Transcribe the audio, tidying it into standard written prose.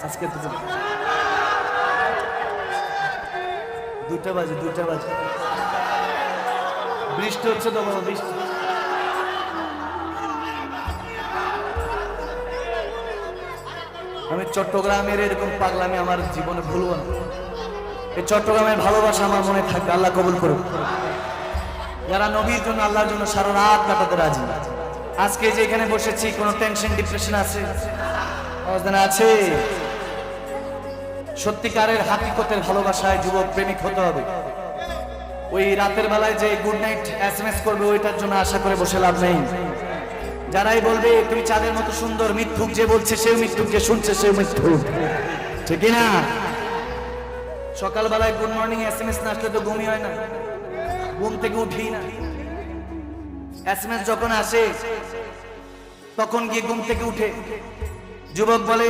আজকে তো 2টা বাজে বৃষ্টি হচ্ছে তো বাবা, বৃষ্টি। আমি চট্টগ্রামের এরকম পাগলামি আমার জীবনে ভুলবো না। এই চট্টগ্রামের ভালোবাসা আমার মনে থাকে, আল্লাহ কবুল করুন। যারা নবীর জন্য আল্লাহর জন্য সারা রাত কাটাতে রাজি, আজকে যে এখানে বসেছি কোনো টেনশন ডিপ্রেশন আছে আছে? সত্যিকারের হাকিকতের ভালোবাসায় যুবক প্রেমিক হতে হবে। ওই রাতের বেলায় যে গুড নাইট এসএমএস করবে ওইটার জন্য আশা করে বসে লাভ নেই। যারাই বলবে তুমি চাঁদের মতো সুন্দর, মিথ্যুক যে বলছে সেও মিথ্যুক, যে শুনছে সেও মিথ্যুক, ঠিক না? সকালবেলায় গুড মর্নিং এসএমএস না আসলে তো ঘুমই হয় না, ঘুম থেকে উঠি না। এসএমএস যখন আসে তখন গিয়ে ঘুম থেকে উঠে যুবক বলে